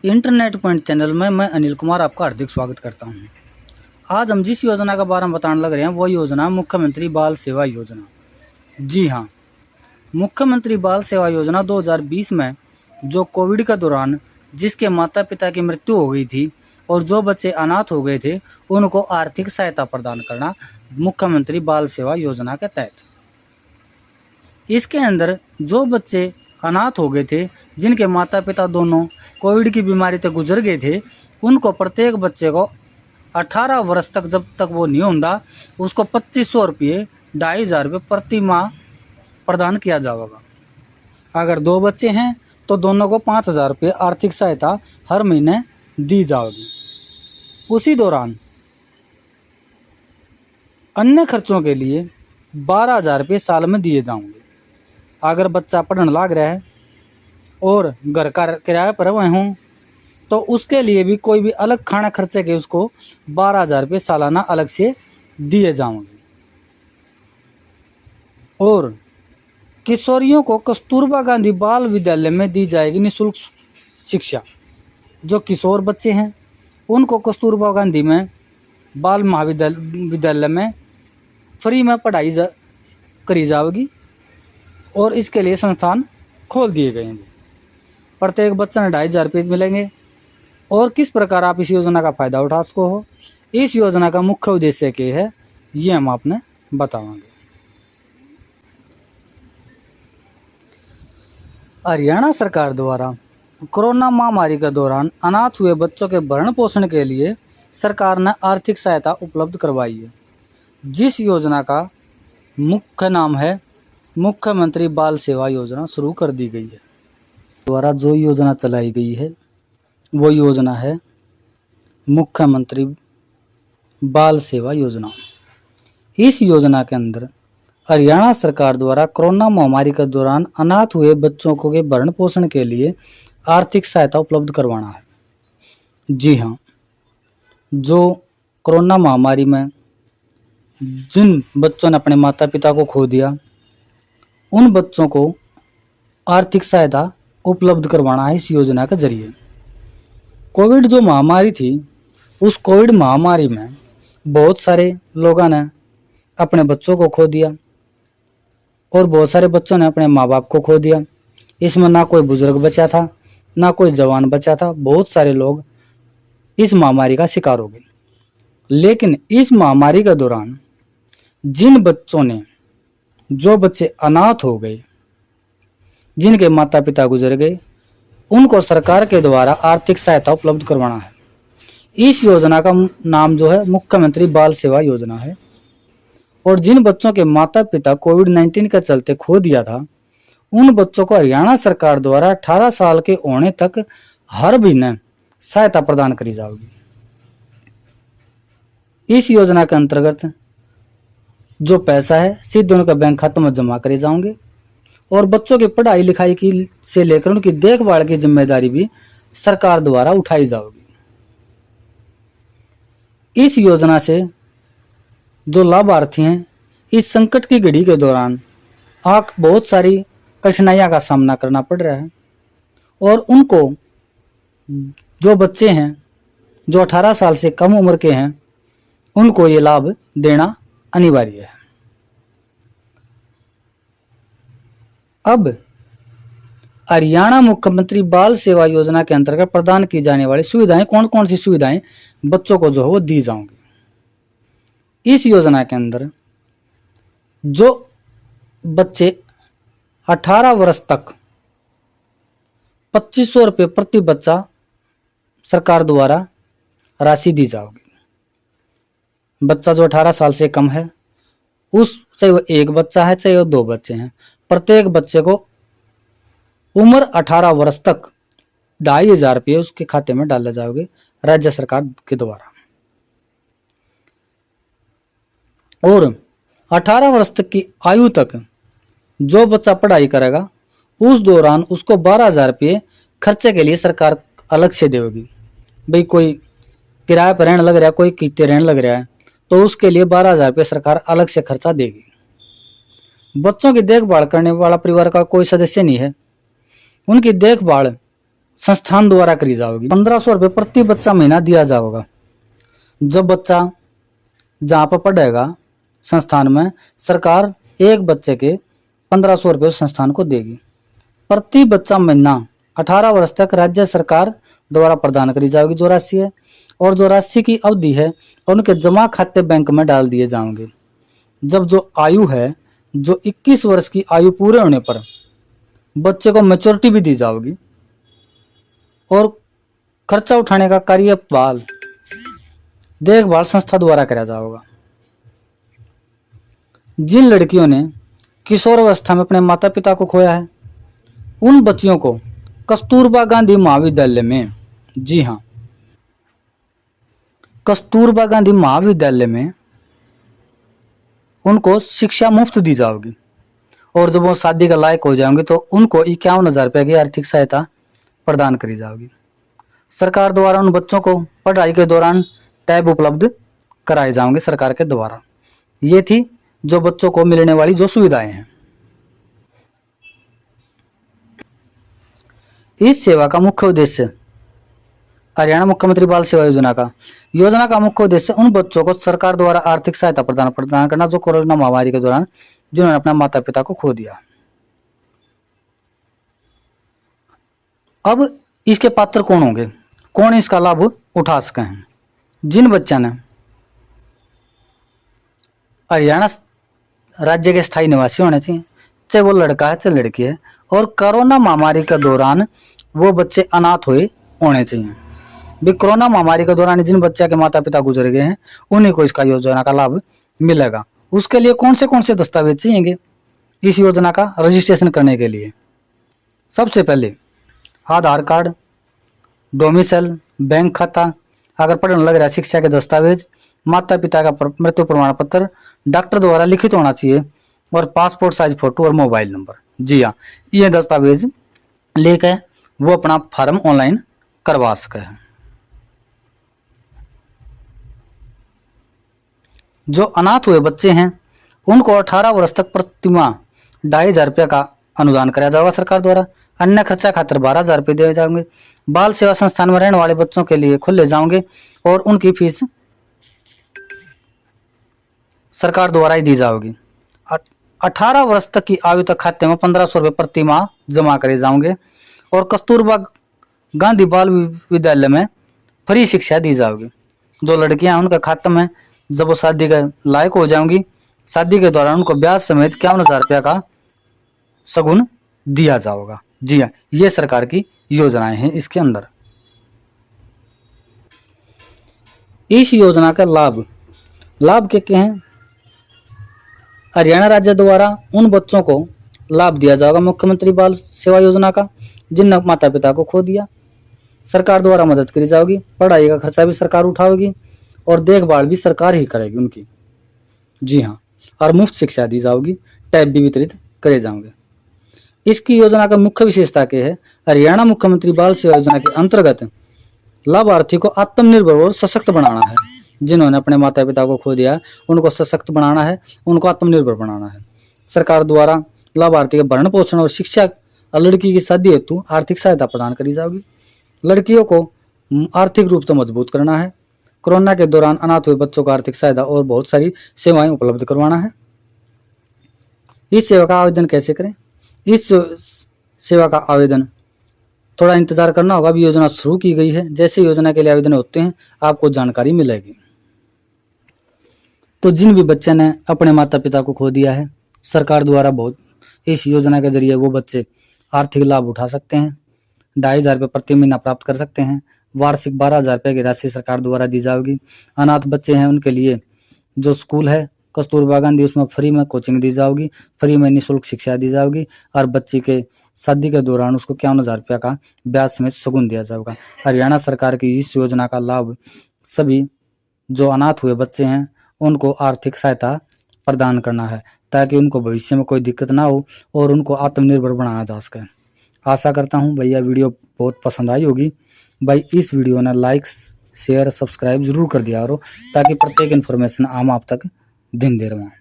Internet point channel में मैं अनिल कुमार आपका हार्दिक स्वागत करता हूं। आज हम जिस योजना के बारे में बताने लग रहे हैं वो योजना मुख्यमंत्री बाल सेवा योजना। जी हाँ, मुख्यमंत्री बाल सेवा योजना 2020 में जो कोविड के दौरान जिसके माता पिता की मृत्यु हो गई थी और जो बच्चे अनाथ हो गए थे उनको आर्थिक सहायता प्रदान करना मुख्यमंत्री बाल सेवा योजना के तहत। इसके अंदर जो बच्चे अनाथ हो गए थे, जिनके माता पिता दोनों कोविड की बीमारी से गुजर गए थे, उनको प्रत्येक बच्चे को 18 वर्ष तक जब तक वो नहीं होता उसको 2500 रुपये 2500 रुपये प्रति माह प्रदान किया जाएगा। अगर 2 बच्चे हैं तो दोनों को 5000 रुपये आर्थिक सहायता हर महीने दी जाएगी। उसी दौरान अन्य खर्चों के लिए 12000 रुपये साल में दिए जाएंगे। अगर बच्चा पढ़ने लग रहा है और घर का किराए पर रहे हों तो उसके लिए भी कोई भी अलग खाना खर्चे के उसको 12000 रुपये सालाना अलग से दिए जाएंगे। और किशोरियों को कस्तूरबा गांधी बाल विद्यालय में दी जाएगी निःशुल्क शिक्षा। जो किशोर बच्चे हैं उनको कस्तूरबा गांधी में बाल महाविद्यालय में फ्री में पढ़ाई करी जाएगी और इसके लिए संस्थान खोल दिए गए हैं। प्रत्येक बच्चे ने 2500 रुपये मिलेंगे। और किस प्रकार आप इस योजना का फ़ायदा उठा सको हो, इस योजना का मुख्य उद्देश्य क्या है, ये हम आपने बताएंगे। हरियाणा सरकार द्वारा कोरोना महामारी के दौरान अनाथ हुए बच्चों के भरण पोषण के लिए सरकार ने आर्थिक सहायता उपलब्ध करवाई है, जिस योजना का मुख्य नाम है मुख्यमंत्री बाल सेवा योजना शुरू कर दी गई है। द्वारा जो योजना चलाई गई है वो योजना है मुख्यमंत्री बाल सेवा योजना। इस योजना के अंदर हरियाणा सरकार द्वारा कोरोना महामारी के दौरान अनाथ हुए बच्चों को के भरण पोषण के लिए आर्थिक सहायता उपलब्ध करवाना है। जी हाँ, जो कोरोना महामारी में जिन बच्चों ने अपने माता पिता को खो दिया उन बच्चों को आर्थिक सहायता उपलब्ध करवाना है इस योजना के जरिए। कोविड जो महामारी थी, उस कोविड महामारी में बहुत सारे लोगों ने अपने बच्चों को खो दिया और बहुत सारे बच्चों ने अपने माँ बाप को खो दिया। इसमें ना कोई बुजुर्ग बचा था, ना कोई जवान बचा था। बहुत सारे लोग इस महामारी का शिकार हो गए। लेकिन इस महामारी के दौरान जिन बच्चों ने, जो बच्चे अनाथ हो गए, जिनके माता पिता गुजर गए, उनको सरकार के द्वारा आर्थिक सहायता उपलब्ध करवाना है। इस योजना का नाम जो है मुख्यमंत्री बाल सेवा योजना है। और जिन बच्चों के माता पिता कोविड-19 के चलते खो दिया था, उन बच्चों को हरियाणा सरकार द्वारा 18 साल के होने तक हर महीने सहायता प्रदान करी जाएगी। इस योजना के अंतर्गत जो पैसा है सीधे उनके बैंक खाते में जमा करे जाएंगे और बच्चों की पढ़ाई लिखाई की से लेकर उनकी देखभाल की जिम्मेदारी भी सरकार द्वारा उठाई जाएगी। इस योजना से जो लाभार्थी हैं इस संकट की घड़ी के दौरान बहुत सारी कठिनाइयों का सामना करना पड़ रहा है और उनको, जो बच्चे हैं जो 18 साल से कम उम्र के हैं, उनको ये लाभ देना अनिवार्य है। अब हरियाणा मुख्यमंत्री बाल सेवा योजना के अंतर्गत प्रदान की जाने वाली सुविधाएं कौन कौन सी सुविधाएं बच्चों को जो है वो दी जाएंगी। इस योजना के अंदर जो बच्चे 18 वर्ष तक 2500 रुपये प्रति बच्चा सरकार द्वारा राशि दी जाएगी। बच्चा जो 18 साल से कम है, चाहे वो एक बच्चा है चाहे वो 2 बच्चे हैं, प्रत्येक बच्चे को उम्र 18 वर्ष तक 2500 रुपये उसके खाते में डाले जाओगे राज्य सरकार के द्वारा। और 18 वर्ष तक की आयु तक जो बच्चा पढ़ाई करेगा उस दौरान उसको 12000 रुपये खर्चे के लिए सरकार अलग से देगी। भाई कोई किराए पर रहने लग रहा है, कोई कित्ते रहने लग रहा है, तो उसके लिए 12000 रुपये सरकार अलग से खर्चा देगी। बच्चों की देखभाल करने वाला परिवार का कोई सदस्य नहीं है, उनकी देखभाल संस्थान द्वारा करी जाएगी। 1500 रुपये प्रति बच्चा महीना दिया जाएगा। जब बच्चा जहाँ पर पढ़ेगा संस्थान में, सरकार एक बच्चे के 1500 रुपये संस्थान को देगी। प्रति बच्चा महीना 18 वर्ष तक राज्य सरकार द्वारा प्रदान करी जाएगी जो राशि है, और जो राशि की अवधि है उनके जमा खाते बैंक में डाल दिए जाएंगे। जब जो आयु है, जो 21 वर्ष की आयु पूरे होने पर बच्चे को मैच्योरिटी भी दी जाएगी, और खर्चा उठाने का कार्य बाल देखभाल संस्था द्वारा कराया जाएगा। जिन लड़कियों ने किशोर अवस्था में अपने माता पिता को खोया है, उन बच्चियों को कस्तूरबा गांधी महाविद्यालय में, जी हाँ, कस्तूरबा गांधी महाविद्यालय में उनको शिक्षा मुफ्त दी जाएगी। और जब वो शादी का लायक हो जाएंगे तो उनको 51,000 रुपये की आर्थिक सहायता प्रदान करी जाएगी। सरकार द्वारा उन बच्चों को पढ़ाई के दौरान टैब उपलब्ध कराए जाएंगे सरकार के द्वारा। ये थी जो बच्चों को मिलने वाली जो सुविधाएं हैं। इस सेवा का मुख्य उद्देश्य हरियाणा मुख्यमंत्री बाल सेवा योजना का मुख्य उद्देश्य उन बच्चों को सरकार द्वारा आर्थिक सहायता प्रदान करना जो कोरोना महामारी के दौरान जिन्होंने अपना माता पिता को खो दिया। अब इसके पात्र कौन होंगे, कौन इसका लाभ उठा सके हैं? जिन बच्चों ने हरियाणा राज्य के स्थायी निवासी होने चाहिए, चाहे वो लड़का है चाहे लड़की है, और कोरोना महामारी के दौरान वो बच्चे अनाथ हुए होने चाहिए। भी कोरोना महामारी के दौरान जिन बच्चे के माता पिता गुजर गए हैं उन्हीं को इसका योजना का लाभ मिलेगा। उसके लिए कौन से दस्तावेज चाहिए इस योजना का रजिस्ट्रेशन करने के लिए? सबसे पहले आधार कार्ड, डोमिसाइल, बैंक खाता, अगर पढ़ने लग रहा है शिक्षा के दस्तावेज, माता पिता का मृत्यु प्रमाण पत्र डॉक्टर द्वारा लिखित होना चाहिए, और पासपोर्ट साइज फोटो और मोबाइल नंबर। जी हाँ, ये दस्तावेज लेकर वो अपना फॉर्म ऑनलाइन करवा सके हैं। जो अनाथ हुए बच्चे हैं उनको 18 वर्ष तक प्रति माह 2,500 रुपये का अनुदान कराया जाएगा सरकार द्वारा। अन्य खर्चा खातिर 12,000 रुपये दिए जाएंगे। बाल सेवा संस्थान में रहने वाले बच्चों के लिए खुले जाएंगे और उनकी फीस सरकार द्वारा ही दी जाएगी। 18 वर्ष तक की आयु तक खाते में 1,500 रुपये प्रति माह जमा करे जाएंगे, और कस्तूरबा गांधी बाल विद्यालय में फ्री शिक्षा दी जाएगी। जो लड़कियां हैं उनके खाते में जब वो शादी के लायक हो जाएंगी, शादी के दौरान उनको ब्याज समेत 51,000 रुपये का शगुन दिया जाएगा। जी हाँ, ये सरकार की योजनाएं हैं इसके अंदर। इस योजना का लाभ क्या हैं? हरियाणा राज्य द्वारा उन बच्चों को लाभ दिया जाएगा मुख्यमंत्री बाल सेवा योजना का जिनने माता पिता को खो दिया। सरकार द्वारा मदद करी जाएगी, पढ़ाई का खर्चा भी सरकार उठाएगी और देखभाल भी सरकार ही करेगी उनकी। जी हाँ, और मुफ्त शिक्षा दी जाएगी, टैब भी वितरित करे जाएंगे। इसकी योजना का मुख्य विशेषता क्या है? हरियाणा मुख्यमंत्री बाल सेवा योजना के अंतर्गत लाभार्थी को आत्मनिर्भर और सशक्त बनाना है। जिन्होंने अपने माता पिता को खो दिया उनको सशक्त बनाना है, उनको आत्मनिर्भर बनाना है। सरकार द्वारा लाभार्थी के भरण पोषण और शिक्षा और लड़की की शादी हेतु आर्थिक सहायता प्रदान करी जाएगी। लड़कियों को आर्थिक रूप से मजबूत करना है। कोरोना के दौरान अनाथ हुए बच्चों को आर्थिक सहायता और बहुत सारी सेवाएं उपलब्ध करवाना है। इस सेवा का आवेदन कैसे करें? इस सेवा का आवेदन थोड़ा इंतजार करना होगा। अभी योजना शुरू की गई है, जैसे योजना के लिए आवेदन होते हैं आपको जानकारी मिलेगी। तो जिन भी बच्चे ने अपने माता पिता को खो दिया है, सरकार द्वारा बहुत इस योजना के जरिए वो बच्चे आर्थिक लाभ उठा सकते हैं। 2,500 रुपये प्रति महीना प्राप्त कर सकते हैं। वार्षिक 12,000 रुपये की राशि सरकार द्वारा दी जाएगी। अनाथ बच्चे हैं उनके लिए जो स्कूल है कस्तूरबा गांधी, उसमें फ्री में कोचिंग दी जाएगी, फ्री में निःशुल्क शिक्षा दी जाएगी, और बच्ची के शादी के दौरान उसको 51,000 रुपये का ब्याज समेत शगुन दिया जाएगा। हरियाणा सरकार की इस योजना का लाभ सभी जो अनाथ हुए बच्चे हैं उनको आर्थिक सहायता प्रदान करना है, ताकि उनको भविष्य में कोई दिक्कत ना हो और उनको आत्मनिर्भर बनाया जा सके। आशा करता हूँ भैया वीडियो बहुत पसंद आई होगी। भाई इस वीडियो ने लाइक शेयर सब्सक्राइब जरूर कर दिया करो, ताकि प्रत्येक इन्फॉर्मेशन हम आप तक दिन दे रहा हूँ।